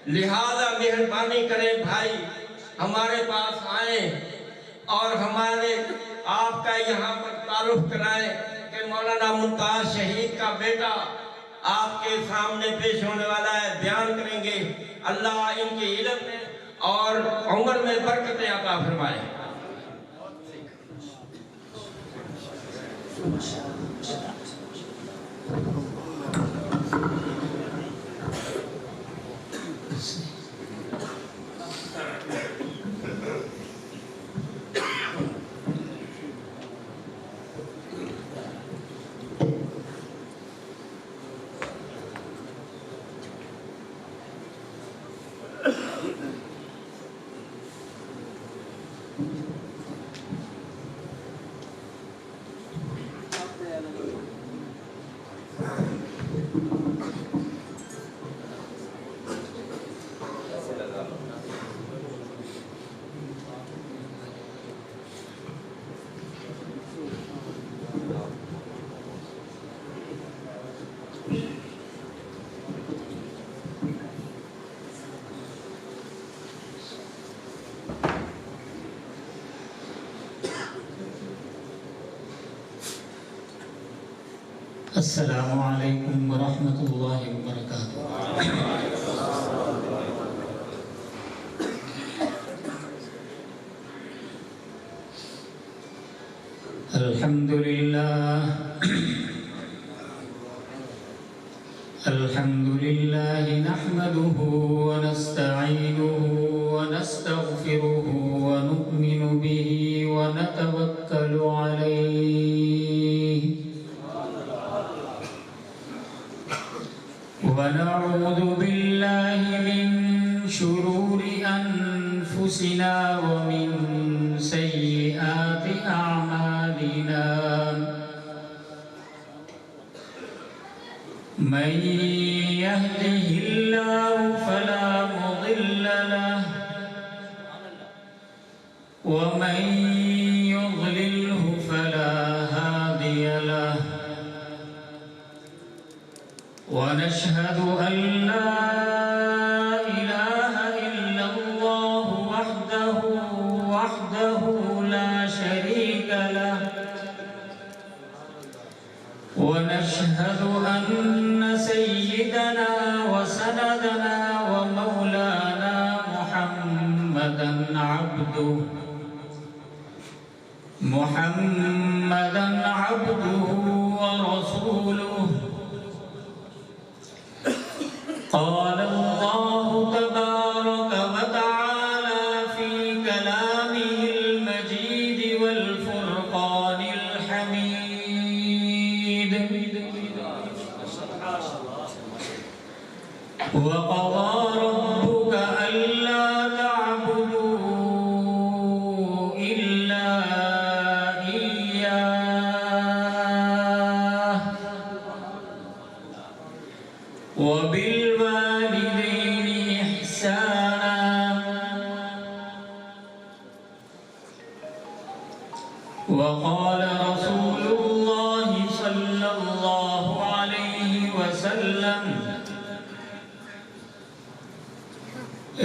لہذا مہربانی کریں بھائی، ہمارے پاس آئیں اور ہمارے آپ کا یہاں پر تعارف کرائیں کہ مولانا ممتاز شہید کا بیٹا آپ کے سامنے پیش ہونے والا ہے، بیان کریں گے۔ اللہ ان کے علم میں اور عمر میں برکت عطا فرمائے۔ السلام علیکم ورحمۃ اللہ وبرکاتہ۔ الحمد للہ نحمده ونستعینه ونستغفره ونؤمن به ونتوکل علیہ ونعوذ باللہ من شرور انفسنا ومن سیئات اعمالنا، من يهده الله فلا مضل له ومن يضلله فلا هادي له، ونشهد أن لا إله إلا الله وحده لا شريك له، ونشهد أن سيدنا وسندنا ومولانا محمدا عبده ورسوله۔ قال الله تبارك وتعالى في كلامه المجيد والفرقان الحميد، وقضى ربك ألا تعبدوا إلا إياه وبالوالدين إحسانا، وقال رسول الله صلى الله عليه وسلم: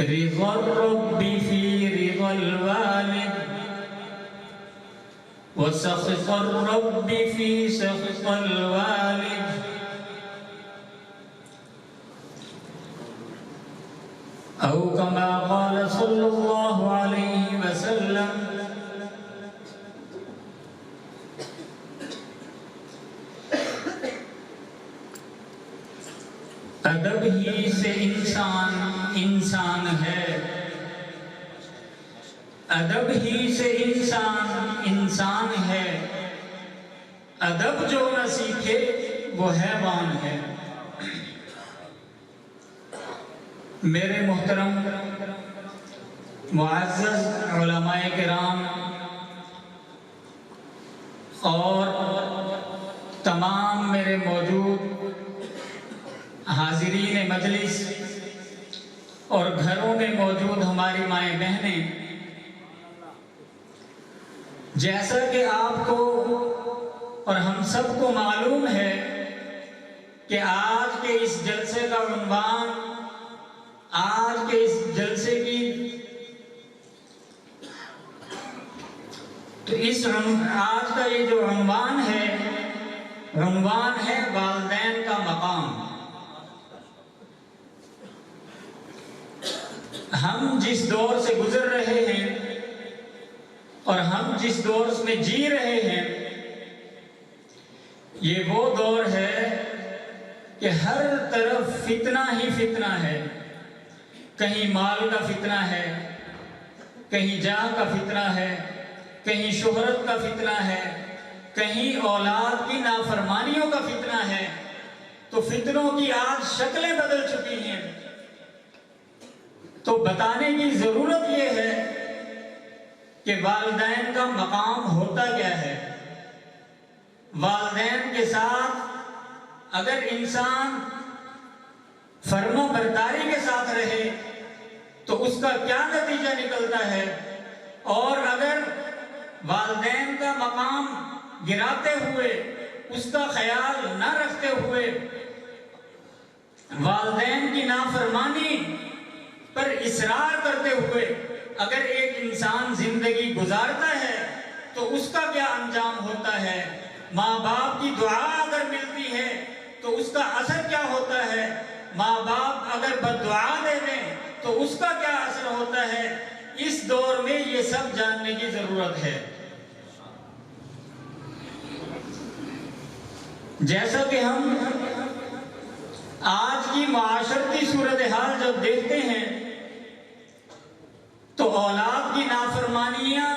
رضا الرب في رضا الوالد، وسخط الرب في سخط الوالد، أو كما قال صلى الله عليه وسلم۔ ادب ہی سے انسان ہے، ادب ہی سے انسان ہے، ادب جو نہ سیکھے وہ حیوان ہے۔ میرے محترم معزز علماء کرام اور تمام میرے موجود حاضرین مجلس اور گھروں میں موجود ہماری مائیں بہنیں، جیسا کہ آپ کو اور ہم سب کو معلوم ہے کہ آج کے اس جلسے کا عنوان آج آج کا یہ جو عنوان ہے والدین کا مقام۔ ہم جس دور سے گزر رہے ہیں اور ہم جس دور میں جی رہے ہیں، یہ وہ دور ہے کہ ہر طرف فتنہ ہی فتنہ ہے۔ کہیں مال کا فتنہ ہے، کہیں جاہ کا فتنہ ہے، کہیں شہرت کا فتنہ ہے، کہیں اولاد کی نافرمانیوں کا فتنہ ہے۔ تو فتنوں کی آج شکلیں بدل چکی ہیں۔ تو بتانے کی ضرورت یہ ہے کہ والدین کا مقام ہوتا کیا ہے۔ والدین کے ساتھ اگر انسان فرما برداری کے ساتھ رہے تو اس کا کیا نتیجہ نکلتا ہے، اور اگر والدین کا مقام گراتے ہوئے، اس کا خیال نہ رکھتے ہوئے، والدین کی نافرمانی پر اصرار کرتے ہوئے اگر ایک انسان زندگی گزارتا ہے تو اس کا کیا انجام ہوتا ہے۔ ماں باپ کی دعا اگر ملتی ہے تو اس کا اثر کیا ہوتا ہے، ماں باپ اگر بد دعا دے دیں تو اس کا کیا اثر ہوتا ہے۔ اس دور میں یہ سب جاننے کی ضرورت ہے۔ جیسا کہ ہم آج کی معاشرتی صورتحال جب دیکھتے ہیں تو اولاد کی نافرمانیاں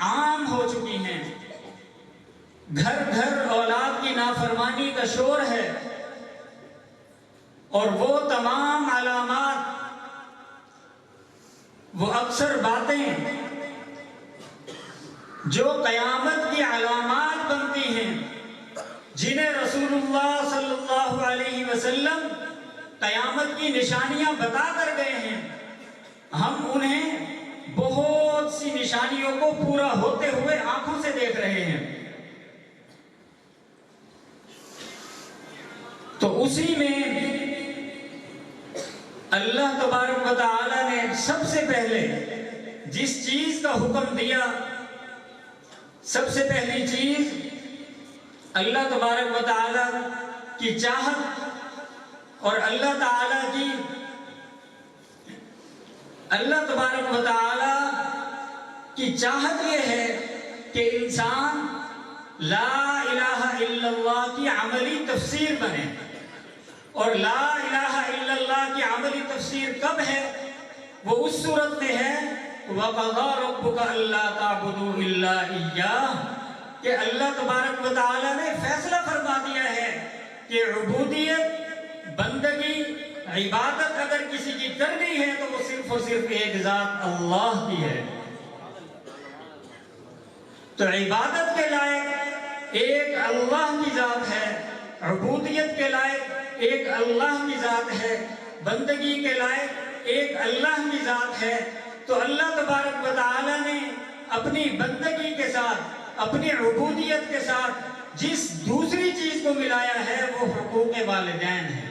عام ہو چکی ہیں۔ گھر گھر اولاد کی نافرمانی کا شور ہے، اور وہ تمام علامات، وہ اکثر باتیں جو قیامت کی علامات بنتی ہیں، جنہیں رسول اللہ صلی اللہ علیہ وسلم قیامت کی نشانیاں بتا کر گئے ہیں، ہم انہیں بہت سی نشانیوں کو پورا ہوتے ہوئے آنکھوں سے دیکھ رہے ہیں۔ تو اسی میں اللہ تبارک و تعالی نے سب سے پہلے جس چیز کا حکم دیا، سب سے پہلی چیز اللہ تبارک و تعالی کی چاہت، اور اللہ تبارک و تعالی کی چاہت یہ ہے کہ انسان لا الہ الا اللہ کی عملی تفسیر بنے۔ اور لا الہ الا اللہ کی عملی تفسیر کب ہے؟ وہ اس صورت میں ہے وَقَضَىٰ رَبُّكَ أَلَّا تَعْبُدُوا إِلَّا إِيَّاهُ، کہ اللہ تبارک و تعالی نے فیصلہ فرما دیا ہے کہ عبودیت، بندگی، عبادت اگر کسی کی کرنی ہے تو وہ صرف اور صرف ایک ذات اللہ کی ہے۔ تو عبادت کے لائق ایک اللہ کی ذات ہے، عبودیت کے لائق ایک اللہ کی ذات ہے، بندگی کے لائق ایک اللہ کی ذات ہے۔ تو اللہ تبارک و تعالی نے اپنی بندگی کے ساتھ، اپنی عبودیت کے ساتھ جس دوسری چیز کو ملایا ہے وہ حقوق والدین ہے۔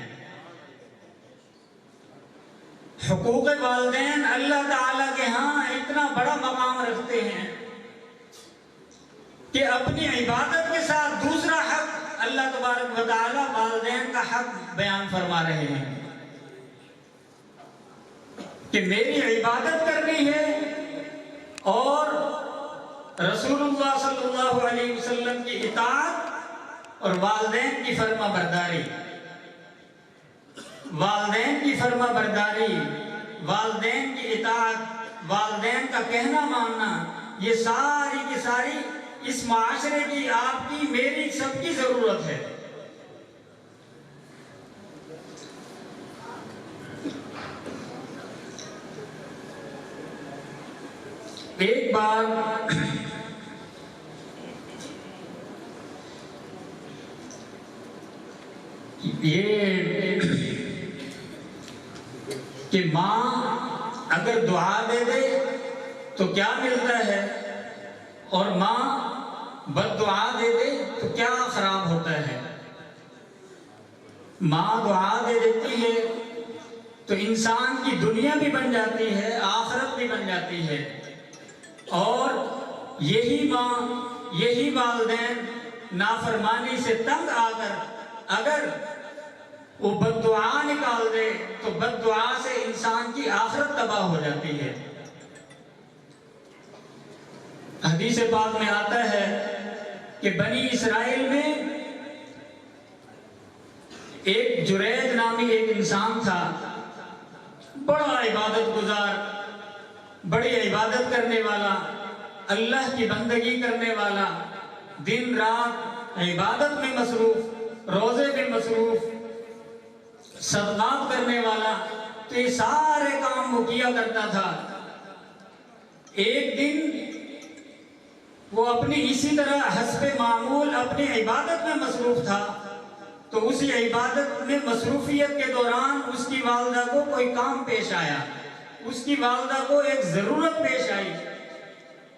حقوق والدین اللہ تعالی کے ہاں اتنا بڑا مقام رکھتے ہیں کہ اپنی عبادت کے ساتھ دوسرا حق اللہ تبارک و تعالی والدین کا حق بیان فرما رہے ہیں کہ میری عبادت کرنی ہے اور رسول اللہ صلی اللہ علیہ وسلم کی اطاعت اور والدین کی فرما برداری۔ والدین کی فرما برداری، والدین کی اطاعت، والدین کا کہنا ماننا، یہ ساری کی ساری اس معاشرے کی، آپ کی، میری، سب کی ضرورت ہے۔ ایک بار یہ کہ ماں اگر دعا دے دے تو کیا ملتا ہے، اور ماں بد دعا دے دے تو کیا خراب ہوتا ہے۔ ماں دعا دے دیتی ہے تو انسان کی دنیا بھی بن جاتی ہے، آخرت بھی بن جاتی ہے، اور یہی ماں، یہی والدین نافرمانی سے تنگ آ کر اگر وہ بد دعا نکال دے تو بد دعا سے انسان کی آخرت تباہ ہو جاتی ہے۔ حدیث پاک میں آتا ہے کہ بنی اسرائیل میں ایک جریج نامی ایک انسان تھا، بڑا عبادت گزار، بڑی عبادت کرنے والا، اللہ کی بندگی کرنے والا، دن رات عبادت میں مصروف، روزے میں مصروف، صدقات کرنے والا، تو یہ سارے کام وہ کیا کرتا تھا۔ ایک دن وہ اپنی اسی طرح حسب معمول اپنی عبادت میں مصروف تھا، تو اسی عبادت میں مصروفیت کے دوران اس کی والدہ کو کوئی کام پیش آیا، اس کی والدہ کو ایک ضرورت پیش آئی،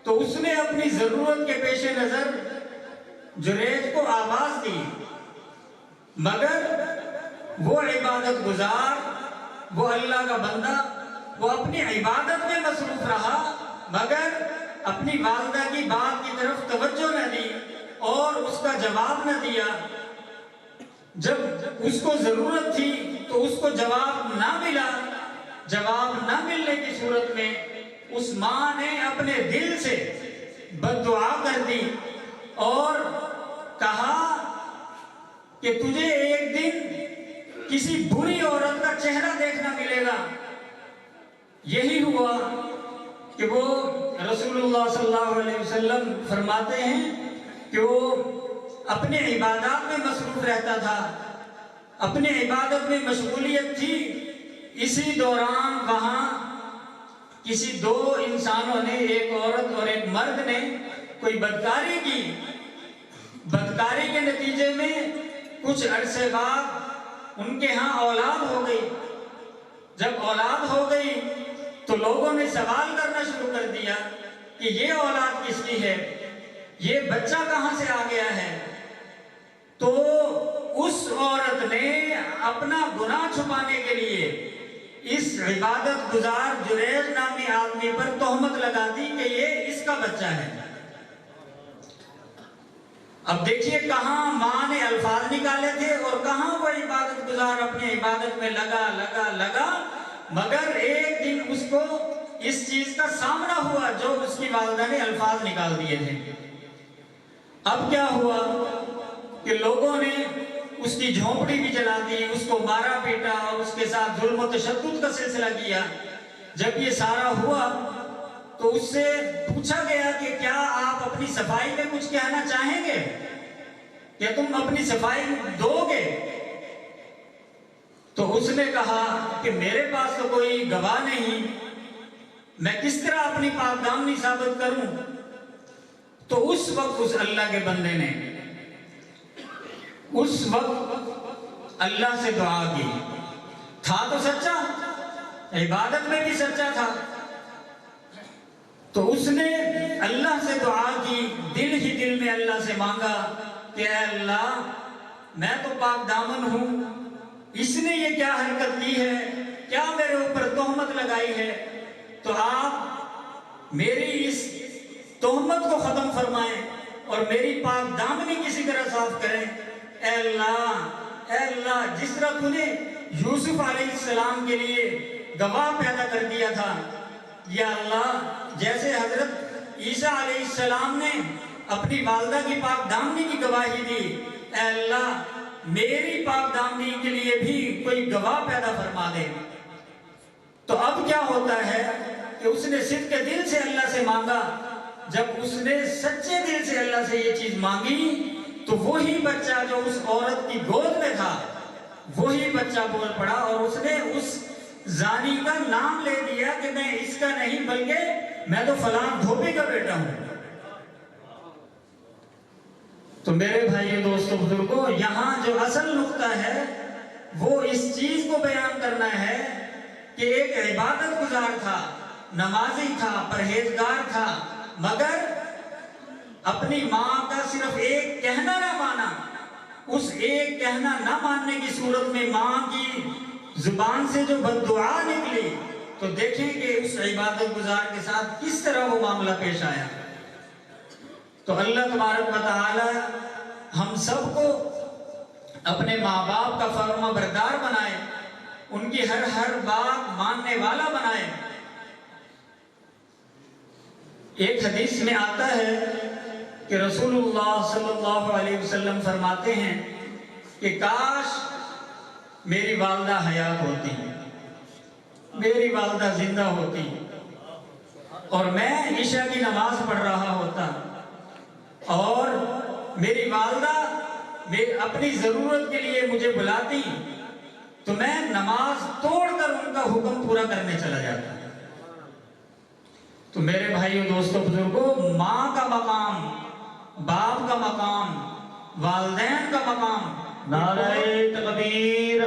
تو اس نے اپنی ضرورت کے پیش نظر جریج کو آواز دی، مگر وہ عبادت گزار، وہ اللہ کا بندہ، وہ اپنی عبادت میں مصروف رہا، مگر اپنی والدہ کی بات کی طرف توجہ نہ دی اور اس کا جواب نہ دیا۔ جب اس کو ضرورت تھی تو اس کو جواب نہ ملا، جواب نہ ملنے کی صورت میں اس ماں نے اپنے دل سے بد دعا کر دی اور کہا کہ تجھے ایک دن کسی بری عورت کا چہرہ دیکھنا ملے گا۔ یہی ہوا کہ وہ رسول اللہ صلی اللہ علیہ وسلم فرماتے ہیں کہ وہ اپنے عبادات میں مصروف رہتا تھا، اپنے عبادت میں مشغولیت تھی، اسی دوران وہاں کسی دو انسانوں نے، ایک عورت اور ایک مرد نے کوئی بدکاری کی۔ بدکاری کے نتیجے میں کچھ عرصے بعد ان کے ہاں اولاد ہو گئی۔ جب اولاد ہو گئی تو لوگوں نے سوال کرنا شروع کر دیا کہ یہ اولاد کس کی ہے، یہ بچہ کہاں سے آ گیا ہے؟ تو اس عورت نے اپنا گناہ چھپانے کے لیے اس عبادت گزار جریج نامی آدمی پر تہمت لگا دی کہ یہ اس کا بچہ ہے۔ اب دیکھیے کہاں ماں نے الفاظ نکالے تھے اور کہاں وہ عبادت گزار اپنی عبادت میں لگا، مگر ایک دن اس کو اس چیز کا سامنا ہوا جو اس کی والدہ نے الفاظ نکال دیے تھے۔ اب کیا ہوا کہ لوگوں نے اس کی جھونپڑی بھی جلا دی، اس کو مارا پیٹا اور اس کے ساتھ ظلم و تشدد کا سلسلہ کیا۔ جب یہ سارا ہوا تو اس سے پوچھا گیا کہ کیا آپ اپنی صفائی میں کچھ کہنا چاہیں گے؟ کیا تم اپنی صفائی دو گے؟ تو اس نے کہا کہ میرے پاس تو کوئی گواہ نہیں، میں کس طرح اپنی پاک دامنی ثابت کروں؟ تو اس وقت اس اللہ کے بندے نے اس وقت اللہ سے دعا کی۔ تھا تو سچا، عبادت میں بھی سچا تھا، تو اس نے اللہ سے دعا کی، دل ہی دل میں اللہ سے مانگا کہ اے اللہ میں تو پاک دامن ہوں، اس نے یہ کیا حرکت کی ہے، کیا میرے اوپر تہمت لگائی ہے، تو آپ میری اس تہمت کو ختم فرمائیں اور میری پاک دامنی کسی طرح صاف کریں۔ اے اللہ جس طرح تو نے یوسف علیہ السلام کے لیے گواہ پیدا کر دیا تھا، یا اللہ جیسے حضرت عیسیٰ علیہ السلام نے اپنی والدہ کی پاک دامنی کی گواہی دی، اے اللہ میری پاک دامنی کے لیے بھی کوئی گواہ پیدا فرما دے۔ تو اب کیا ہوتا ہے کہ اس نے صدق کے دل سے اللہ سے مانگا، جب اس نے سچے دل سے اللہ سے یہ چیز مانگی تو وہی بچہ جو اس عورت کی گود میں تھا وہی بچہ بول پڑا، اور اس نے اس زانی کا نام لے دیا کہ میں اس کا نہیں بلکہ میں تو فلاں دھوبی کا بیٹا ہوں۔ تو میرے بھائی دوستو بزرگوں، یہاں جو اصل نقطہ ہے وہ اس چیز کو بیان کرنا ہے کہ ایک عبادت گزار تھا، نمازی تھا، پرہیزگار تھا، مگر اپنی ماں کا صرف ایک کہنا نہ مانا۔ اس ایک کہنا نہ ماننے کی صورت میں ماں کی زبان سے جو بد دعا نکلی تو دیکھیں کہ اس عبادت گزار کے ساتھ کس طرح وہ معاملہ پیش آیا۔ تو اللہ تبارک و تعالی ہم سب کو اپنے ماں باپ کا فرما بردار بنائے، ان کی ہر بات ماننے والا بنائے۔ ایک حدیث میں آتا ہے کہ رسول اللہ صلی اللہ علیہ وسلم فرماتے ہیں کہ کاش میری والدہ حیات ہوتی، میری والدہ زندہ ہوتی اور میں عشاء کی نماز پڑھ رہا ہوتا اور میری والدہ اپنی ضرورت کے لیے مجھے بلاتی تو میں نماز توڑ کر ان کا حکم پورا کرنے چلا جاتا۔ تو میرے بھائیوں، دوستوں، بزرگوں، ماں کا مقام، باپ کا مقام، والدین کا مقام، نعرہ تکبیر،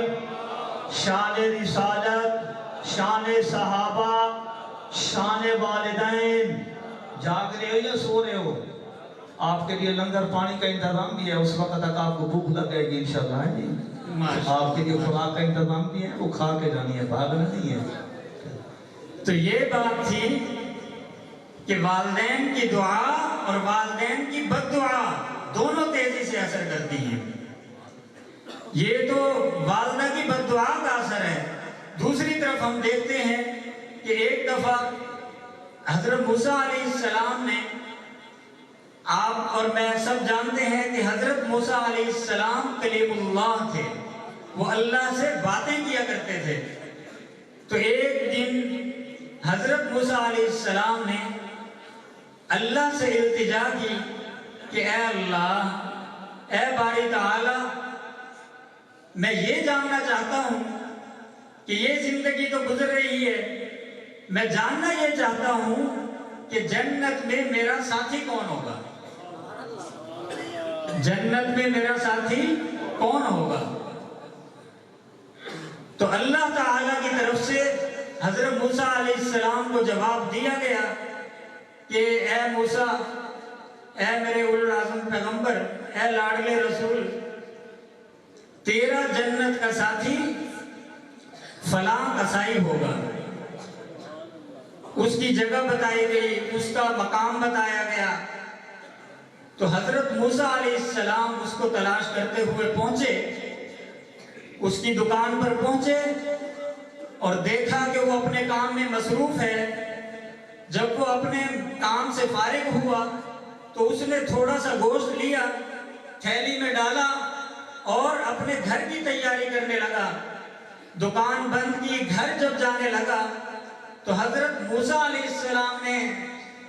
شان رسالت، شان صحابہ، شان والدین۔ جاگ رہے ہو یا سو رہے ہو؟ آپ کے لیے لنگر پانی کا انتظام بھی ہے، اس وقت تک آپ کو بھوک لگ جائے گی انشاءاللہ ہے جی۔ آپ کے لیے خوراک کا انتظام بھی ہے، وہ کھا کے جانی ہے، بھاگنا نہیں ہے۔ تو یہ بات تھی کہ والدین کی دعا اور والدین کی بد دعا دونوں تیزی سے اثر کرتی ہیں۔ یہ تو والدہ کی بد دعا کا اثر ہے۔ دوسری طرف ہم دیکھتے ہیں کہ ایک دفعہ حضرت موسیٰ علیہ السلام نے، آپ اور میں سب جانتے ہیں کہ حضرت موسیٰ علیہ السلام کلیم اللہ تھے، وہ اللہ سے باتیں کیا کرتے تھے۔ تو ایک دن حضرت موسیٰ علیہ السلام نے اللہ سے التجا کی کہ اے اللہ، اے باری تعالی، میں یہ جاننا چاہتا ہوں کہ یہ زندگی تو گزر رہی ہے، میں جاننا یہ چاہتا ہوں کہ جنت میں میرا ساتھی کون ہوگا، جنت میں میرا ساتھی کون ہوگا۔ تو اللہ تعالیٰ کی طرف سے حضرت موسیٰ علیہ السلام کو جواب دیا گیا کہ اے موسیٰ، اے میرے اولو العزم پیغمبر، اے لاڈلے رسول، تیرا جنت کا ساتھی فلاں قصائی ہوگا۔ اس کی جگہ بتائی گئی، اس کا مقام بتایا گیا۔ تو حضرت موسیٰ علیہ السلام اس کو تلاش کرتے ہوئے پہنچے، اس کی دکان پر پہنچے اور دیکھا کہ وہ اپنے کام میں مصروف ہے۔ جب وہ اپنے کام سے فارغ ہوا تو اس نے تھوڑا سا گوشت لیا، تھیلی میں ڈالا اور اپنے گھر کی تیاری کرنے لگا۔ دکان بند کی، گھر جب جانے لگا تو حضرت موسیٰ علیہ السلام نے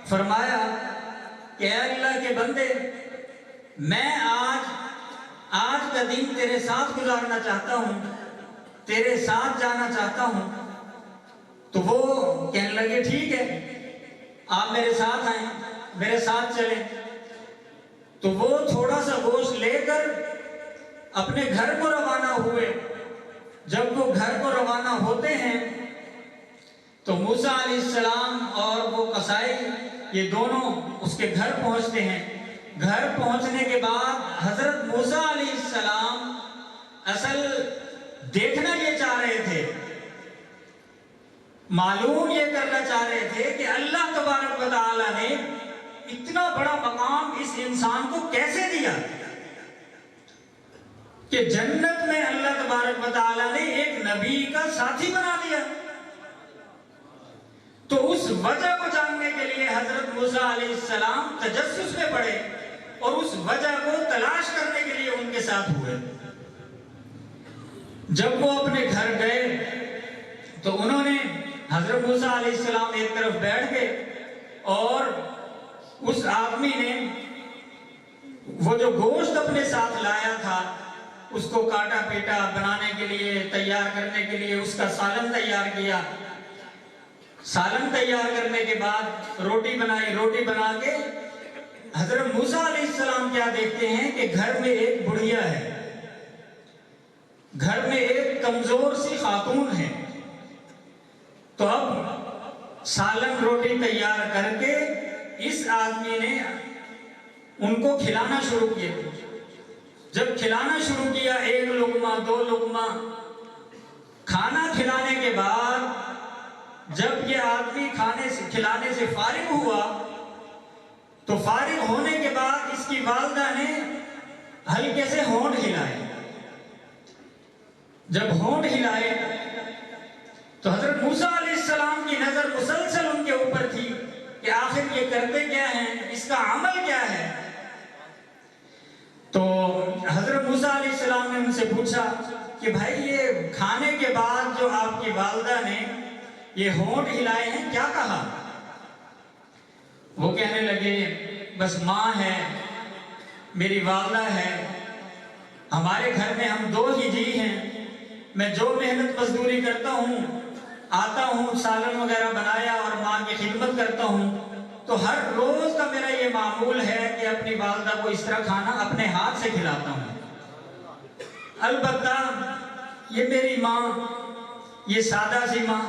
فرمایا کہ اے اللہ کے بندے، میں آج کا دن تیرے ساتھ گزارنا چاہتا ہوں، تیرے ساتھ جانا چاہتا ہوں۔ تو وہ کہنے لگے ٹھیک ہے، آپ میرے ساتھ آئیں، میرے ساتھ چلیں۔ تو وہ تھوڑا سا گوشت لے کر اپنے گھر کو روانہ ہوئے۔ جب وہ گھر کو روانہ ہوتے ہیں تو موسیٰ علیہ السلام اور وہ قصائی یہ دونوں اس کے گھر پہنچتے ہیں۔ گھر پہنچنے کے بعد حضرت موسیٰ علیہ السلام اصل دیکھنا یہ چاہ رہے تھے، معلوم یہ کرنا چاہ رہے تھے کہ اللہ تبارک و تعالی نے اتنا بڑا مقام اس انسان کو کیسے دیا کہ جنت میں اللہ تبارک و تعالی نے ایک نبی کا ساتھی بنا دیا۔ تو اس وجہ کو جاننے کے لیے حضرت موسیٰ علیہ السلام تجسس میں پڑے اور اس وجہ کو تلاش کرنے کے لیے ان کے ساتھ ہوئے۔ جب وہ اپنے گھر گئے تو انہوں نے، حضرت موسیٰ علیہ السلام ایک طرف بیٹھ گئے اور اس آدمی نے وہ جو گوشت اپنے ساتھ لایا تھا اس کو کاٹا پیٹا، بنانے کے لیے، تیار کرنے کے لیے اس کا سالن تیار کیا۔ سالن تیار کرنے کے بعد روٹی بنائی، روٹی بنا کے حضرت موسیٰ علیہ السلام کیا دیکھتے ہیں کہ گھر میں ایک بڑھیا ہے، گھر میں ایک کمزور سی خاتون ہے۔ تو اب سالن روٹی تیار کر کے اس آدمی نے ان کو کھلانا شروع کیا۔ جب کھلانا شروع کیا، ایک لقمہ، دو لقمہ، کھانا کھلانے کے بعد جب یہ آدمی کھلانے سے فارغ ہوا تو فارغ ہونے کے بعد اس کی والدہ نے ہلکے سے ہونٹ ہلائے. جب ہونٹ ہلائے تو حضرت موسیٰ علیہ السلام کی نظر مسلسل ان کے اوپر تھی کہ آخر یہ کرتے کیا ہیں, اس کا عمل کیا ہے. تو حضرت موسیٰ علیہ السلام نے ان سے پوچھا کہ بھائی یہ کھانے کے بعد جو آپ کی والدہ نے یہ ہونٹ ہلائے ہیں کیا کہا؟ وہ کہنے لگے بس ماں ہے, میری والدہ ہے, ہمارے گھر میں ہم 2 ہی جی ہیں, میں جو محنت مزدوری کرتا ہوں, آتا ہوں, سالن وغیرہ بنایا اور ماں کی خدمت کرتا ہوں, تو ہر روز کا میرا یہ معمول ہے کہ اپنی والدہ کو اس طرح کھانا اپنے ہاتھ سے کھلاتا ہوں. البتہ یہ میری ماں, یہ سادہ سی ماں,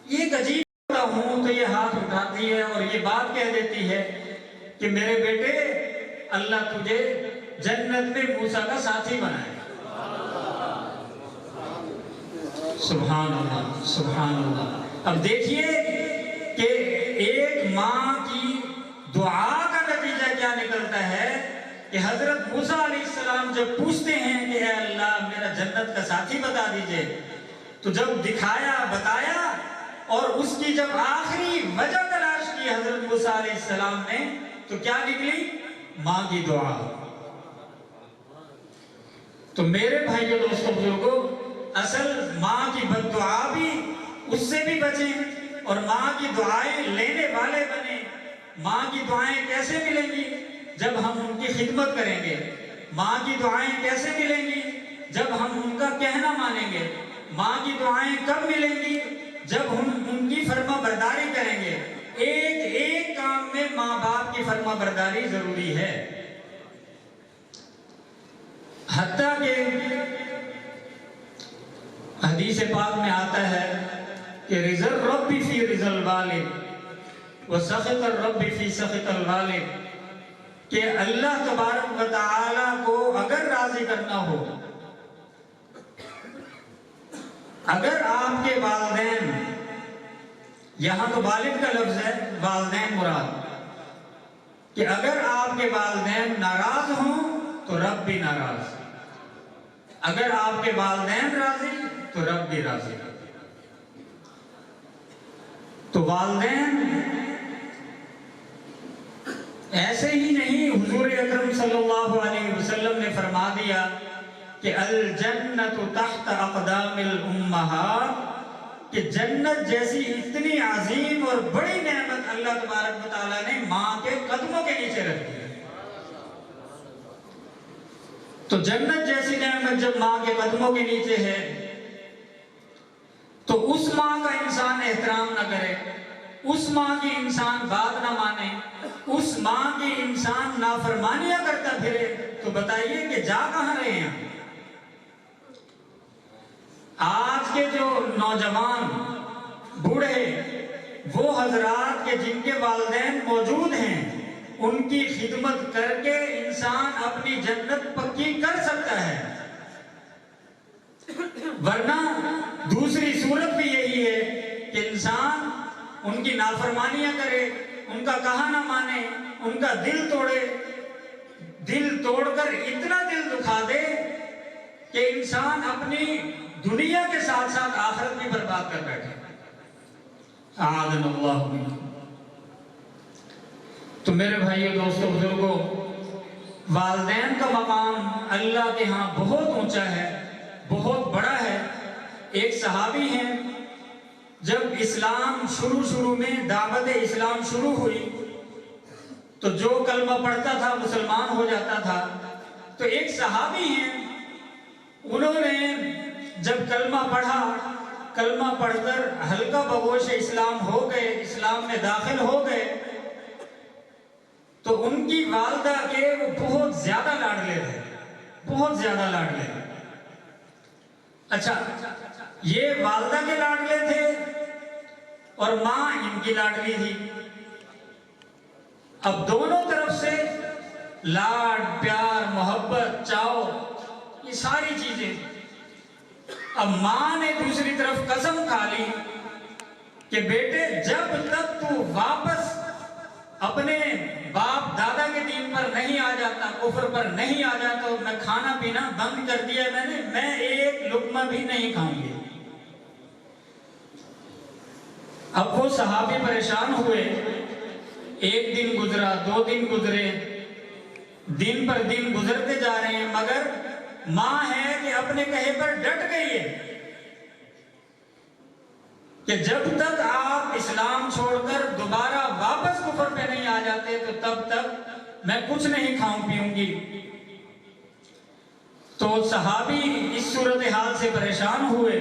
ایک عجیب ہوتا ہوں تو یہ ہاتھ اٹھاتی ہے اور یہ بات کہہ دیتی ہے کہ میرے بیٹے اللہ تجھے جنت میں موسیٰ کا ساتھی بنائے. سبحان اللہ, سبحان اللہ. اب دیکھیے کہ ایک ماں کی دعا کا نتیجہ کیا نکلتا ہے کہ حضرت موسیٰ علیہ السلام جب پوچھتے ہیں کہ اے اللہ میرا جنت کا ساتھی بتا دیجئے, تو جب دکھایا, بتایا, اور اس کی جب آخری وجہ تلاش کی حضرت موسیٰ علیہ السلام نے, تو کیا نکلی؟ ماں کی دعا. تو میرے بھائیو دوستو بزرگوں, اصل ماں کی بد دعا بھی, اس سے بھی بچیں اور ماں کی دعائیں لینے والے بنیں. ماں کی دعائیں کیسے ملیں گی؟ جب ہم ان کی خدمت کریں گے. ماں کی دعائیں کیسے ملیں گی؟ جب ہم ان کا کہنا مانیں گے. ماں کی دعائیں کب ملیں گی؟ جب ہم ان کی فرما برداری کریں گے. ایک ایک کام میں ماں باپ کی فرما برداری ضروری ہے. حتیٰ کہ حدیث پاک میں آتا ہے کہ رضا الرب فی رضا الوالد وسخط الرب فی سخط الوالد, کہ اللہ تبارک و تعالی کو اگر راضی کرنا ہو, اگر آپ کے والدین, یہاں تو والد کا لفظ ہے, والدین مراد, کہ اگر آپ کے والدین ناراض ہوں تو رب بھی ناراض, اگر آپ کے والدین راضی تو رب بھی راضی. تو والدین ایسے ہی نہیں, حضور اکرم صلی اللہ علیہ وسلم نے فرما دیا کہ الجنت تحت اقدام الامہات, کہ جنت جیسی اتنی عظیم اور بڑی نعمت اللہ تبارک و تعالیٰ نے ماں کے قدموں کے نیچے رکھ دی. تو جنت جیسی نعمت جب ماں کے قدموں کے نیچے ہے تو اس ماں کا انسان احترام نہ کرے, اس ماں کی انسان بات نہ مانے, اس ماں کی انسان نافرمانیاں کرتا پھرے, تو بتائیے کہ جا کہاں رہے ہیں؟ آج کے جو نوجوان بوڑھے, وہ حضرات کے جن کے والدین موجود ہیں, ان کی خدمت کر کے انسان اپنی جنت پکی کر سکتا ہے. ورنہ دوسری صورت بھی یہی ہے کہ انسان ان کی نافرمانیاں کرے, ان کا کہا نہ مانے, ان کا دل توڑے, دل توڑ کر اتنا دل دکھا دے کہ انسان اپنی دنیا کے ساتھ ساتھ آخرت بھی برباد کر بیٹھے. اعاذنا اللہ منہ. تو میرے بھائیو دوستو بزرگوں, والدین کا مقام اللہ کے ہاں بہت اونچا ہے, بہت بڑا ہے. ایک صحابی ہیں, جب اسلام شروع میں دعوت اسلام شروع ہوئی تو جو کلمہ پڑھتا تھا مسلمان ہو جاتا تھا. تو ایک صحابی ہیں, انہوں نے جب کلمہ پڑھا, کلمہ پڑھ کر ہلکا بگوش اسلام ہو گئے, اسلام میں داخل ہو گئے, تو ان کی والدہ کے وہ بہت زیادہ لاڈلے تھے, بہت زیادہ لاڈلے. اچھا, یہ والدہ کے لاڈلے تھے اور ماں ان کی لاڈلی تھی. اب دونوں طرف سے لاڈ, پیار, محبت, چاؤ, یہ ساری چیزیں. اب ماں نے دوسری طرف قسم کھا لی کہ بیٹے جب تک تو واپس اپنے باپ دادا کے دین پر نہیں آ جاتا، کفر پر نہیں آ جاتا، میں کھانا پینا بند کر دیا میں ایک لقمہ بھی نہیں کھاؤں گی۔ اب وہ صحابی پریشان ہوئے، ایک دن گزرا، 2 دن گزرے، دن پر دن گزرتے جا رہے ہیں، مگر ماں ہے کہ اپنے کہے پر ڈٹ گئی ہے کہ جب تک آپ اسلام چھوڑ کر دوبارہ واپس کفر پہ نہیں آ جاتے تو تب تک میں کچھ نہیں کھاؤں پیوں گی۔ تو صحابی اس صورتحال سے پریشان ہوئے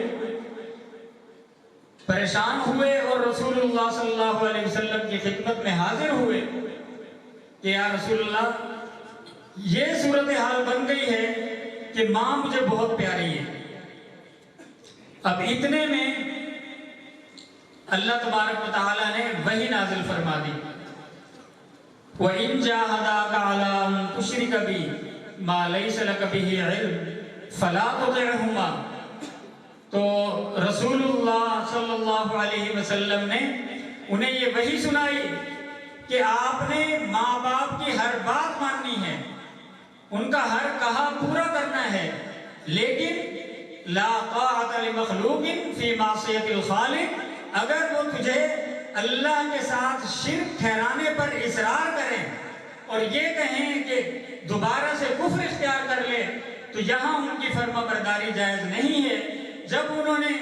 اور رسول اللہ صلی اللہ علیہ وسلم کی خدمت میں حاضر ہوئے کہ یا رسول اللہ، یہ صورتحال بن گئی ہے کہ ماں مجھے بہت پیاری ہے۔ اب اتنے میں اللہ تبارک و تعالیٰ نے وحی نازل فرما دی، وَإِن جَاهَدَاكَ عَلَىٰ أَن تُشْرِكَ بِي مَا لَيْسَ لَكَ بِهِ عِلْمٌ فَلَا تُطِعْهُمَا۔ تو رسول اللہ صلی اللہ علیہ وسلم نے انہیں یہ وحی سنائی کہ آپ نے ماں باپ کی ہر بات ماننی ہے، ان کا ہر کہا پورا کرنا ہے، لیکن لا طاعۃ لمخلوق فی معصیۃ الخالق، اگر وہ تجھے اللہ کے ساتھ شرک ٹھہرانے پر اصرار کریں اور یہ کہیں کہ دوبارہ سے کفر اختیار کر لے تو یہاں ان کی فرما برداری جائز نہیں ہے۔ جب انہوں نے،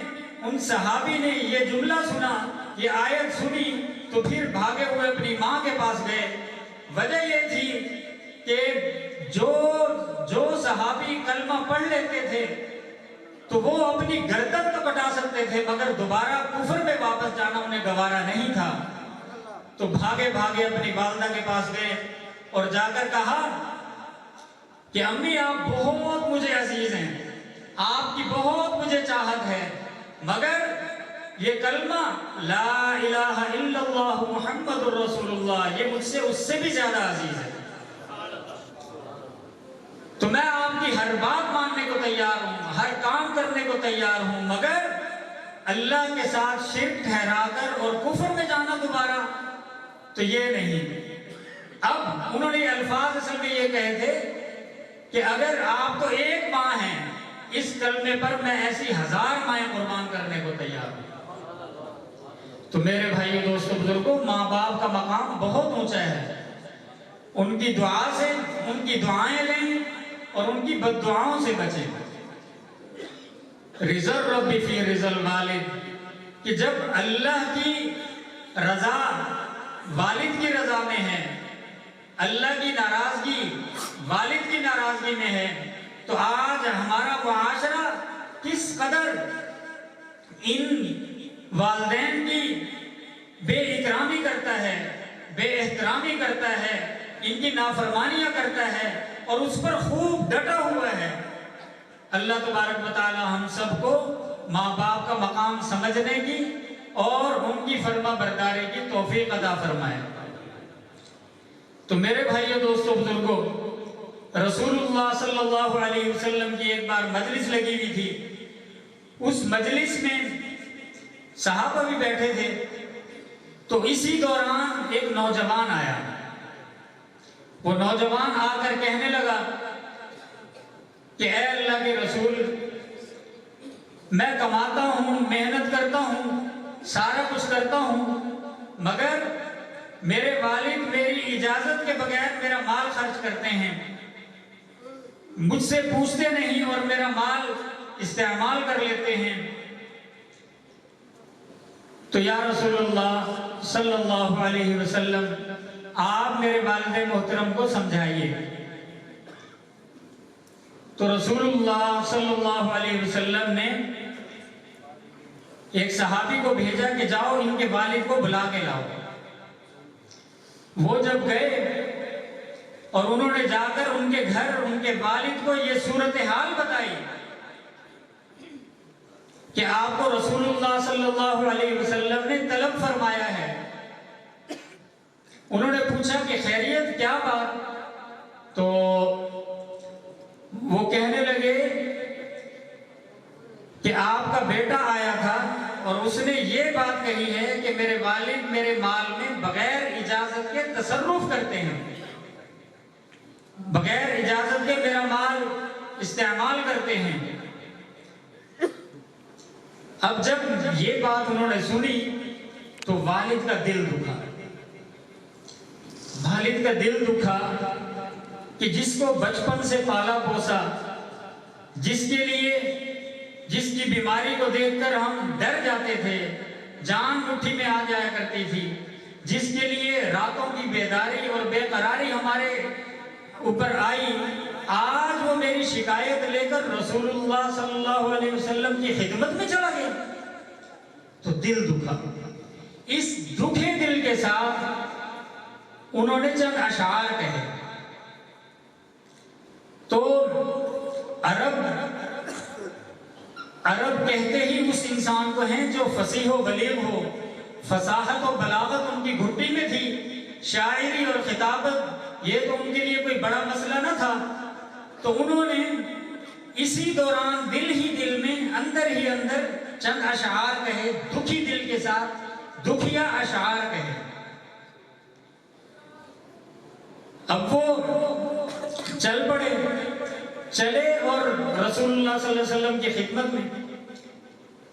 ان صحابی نے یہ جملہ سنا، یہ آیت سنی، تو پھر بھاگے ہوئے اپنی ماں کے پاس گئے۔ وجہ یہ تھی کہ جو صحابی کلمہ پڑھ لیتے تھے تو وہ اپنی گردن تو کٹا سکتے تھے، مگر دوبارہ کفر میں واپس جانا انہیں گوارا نہیں تھا۔ تو بھاگے اپنی والدہ کے پاس گئے اور جا کر کہا کہ امی آپ بہت مجھے عزیز ہیں، آپ کی بہت مجھے چاہت ہے، مگر یہ کلمہ لا الہ الا اللہ محمد الرسول اللہ یہ مجھ سے اس سے بھی زیادہ عزیز ہے، تو میں آپ کی ہر بات ماننے کو تیار ہوں، ہر کام کرنے کو تیار ہوں، مگر اللہ کے ساتھ شرک ٹھہرا کر اور کفر میں جانا دوبارہ تو یہ نہیں۔ اب انہوں نے الفاظ اصل میں یہ کہے تھے کہ اگر آپ تو ایک ماں ہیں، اس کلمے پر میں ایسی 1000 مائیں قربان کرنے کو تیار ہوں۔ تو میرے بھائیو، دوستو، بزرگوں، ماں باپ کا مقام بہت اونچا ہے، ان کی دعا سے، ان کی دعائیں لیں اور ان کی بد دعاؤں سے بچیں۔ رضا الرب فی رضا الوالد، کہ جب اللہ کی رضا والد کی رضا میں ہے، اللہ کی ناراضگی والد کی ناراضگی میں ہے، تو آج ہمارا معاشرہ کس قدر ان والدین کی بے اکرامی کرتا ہے، بے احترامی کرتا ہے، ان کی نافرمانیاں کرتا ہے اور اس پر خوب ڈٹا ہوا ہے۔ اللہ تبارک و تعالی ہم سب کو ماں باپ کا مقام سمجھنے کی اور ان کی فرما برداری کی توفیق عطا فرمائے۔ تو میرے بھائیو، دوستو، بزرگوں، رسول اللہ صلی اللہ علیہ وسلم کی ایک بار مجلس لگی ہوئی تھی، اس مجلس میں صحابہ بھی بیٹھے تھے، تو اسی دوران ایک نوجوان آیا۔ وہ نوجوان آ کر کہنے لگا کہ اے اللہ کے رسول، میں کماتا ہوں، محنت کرتا ہوں، سارا کچھ کرتا ہوں، مگر میرے والد میری اجازت کے بغیر میرا مال خرچ کرتے ہیں، مجھ سے پوچھتے نہیں اور میرا مال استعمال کر لیتے ہیں۔ تو یا رسول اللہ صلی اللہ علیہ وسلم، آپ میرے والد محترم کو سمجھائیے۔ تو رسول اللہ صلی اللہ علیہ وسلم نے ایک صحابی کو بھیجا کہ جاؤ ان کے والد کو بلا کے لاؤ۔ وہ جب گئے اور انہوں نے جا کر ان کے گھر ان کے والد کو یہ صورتحال بتائی کہ آپ کو رسول اللہ صلی اللہ علیہ وسلم نے طلب فرمایا ہے۔ انہوں نے پوچھا کہ خیریت، کیا بات؟ تو وہ کہنے لگے کہ آپ کا بیٹا آیا تھا اور اس نے یہ بات کہی ہے کہ میرے والد میرے مال میں بغیر اجازت کے تصرف کرتے ہیں، بغیر اجازت کے میرا مال استعمال کرتے ہیں۔ اب جب یہ بات انہوں نے سنی تو والد کا دل دکھا، والد کا دل دکھا کہ جس کو بچپن سے پالا پوسا، جس کے لیے جس کی بیماری کو دیکھ کر ہم ڈر جاتے تھے، جان مٹھی میں آ جایا کرتی تھی، جس کے لیے راتوں کی بیداری اور بے قراری ہمارے اوپر آئی، آج وہ میری شکایت لے کر رسول اللہ صلی اللہ علیہ وسلم کی خدمت میں چلا گیا تو دل دکھا۔ اس دکھے دل کے ساتھ انہوں نے چند اشعار کہے۔ تو عرب کہتے ہی اس انسان کو ہیں جو فصیح و بلیغ ہو، فصاحت و بلاغت ان کی گھٹی میں تھی، شاعری اور خطابت یہ تو ان کے لیے کوئی بڑا مسئلہ نہ تھا۔ تو انہوں نے اسی دوران دل ہی دل میں اندر ہی اندر چند اشعار کہے، دکھی دل کے ساتھ دکھیا اشعار کہے۔ اب وہ چل پڑے، چلے اور رسول اللہ صلی اللہ علیہ وسلم کی خدمت میں۔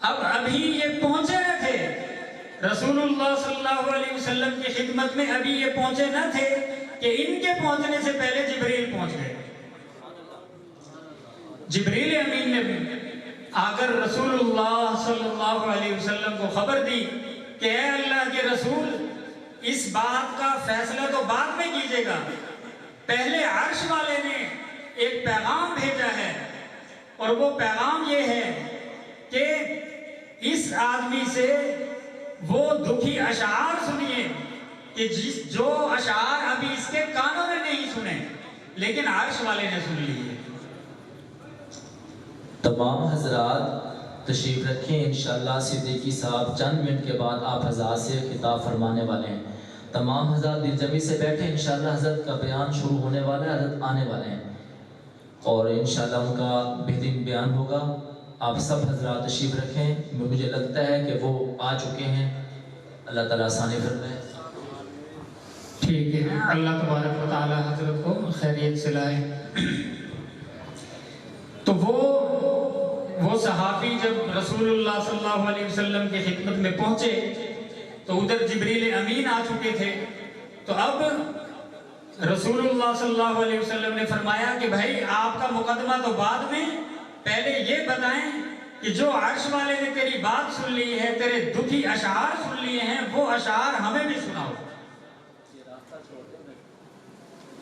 اب ابھی یہ پہنچے نہ تھے رسول اللہ صلی اللہ علیہ وسلم کی خدمت میں، ابھی یہ پہنچے نہ تھے کہ ان کے پہنچنے سے پہلے جبریل پہنچ گئے۔ جبریل امین نے آ کر رسول اللہ صلی اللہ علیہ وسلم کو خبر دی کہ اے اللہ کے رسول، اس بات کا فیصلہ تو بعد میں کیجیے گا، پہلے عرش والے نے ایک پیغام بھیجا ہے، اور وہ پیغام یہ ہے کہ اس آدمی سے وہ دکھی اشعار سنیے کہ جو اشعار ابھی اس کے کانوں نے نہیں سنے لیکن عرش والے نے سن لیے۔ تمام حضرات تشریف رکھیں، انشاءاللہ صدیقی صاحب چند منٹ کے بعد آپ حضرات سے خطاب فرمانے والے ہیں۔ تمام حضرات دل جمعی سے بیٹھے، انشاءاللہ حضرت کا بیان شروع ہونے والا ہے، حضرت آنے والے ہیں اور انشاءاللہ ان کا بہترین بیان ہوگا۔ آپ سب حضرات تشریف رکھیں، مجھے لگتا ہے کہ وہ آ چکے ہیں، اللہ تعالیٰ آسانی فرمائے۔ ٹھیک ہے، اللہ تبارک و تعالی حضرت کو خیریت سے لائے۔ تو وہ صحابی جب رسول اللہ صلی اللہ علیہ وسلم کی خدمت میں پہنچے تو ادھر جبریل امین آ چکے تھے۔ تو اب رسول اللہ صلی اللہ علیہ وسلم نے فرمایا کہ بھائی آپ کا مقدمہ تو بعد میں، پہلے یہ بتائیں کہ جو عرش والے نے تیری بات سن لی ہے، تیرے دکھی اشعار سن لیے ہیں، وہ اشعار ہمیں بھی سناؤ۔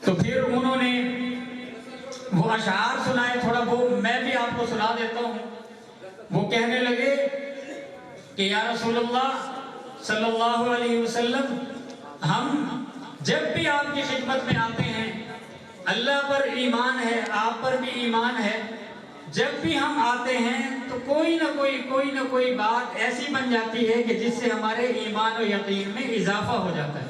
تو پھر انہوں نے وہ اشعار سنائے، تھوڑا وہ میں بھی آپ کو سنا دیتا ہوں۔ وہ کہنے لگے کہ یا رسول اللہ صلی اللہ علیہ وسلم، ہم جب بھی آپ کی خدمت میں آتے ہیں، اللہ پر ایمان ہے، آپ پر بھی ایمان ہے، جب بھی ہم آتے ہیں تو کوئی نہ کوئی بات ایسی بن جاتی ہے کہ جس سے ہمارے ایمان و یقین میں اضافہ ہو جاتا ہے۔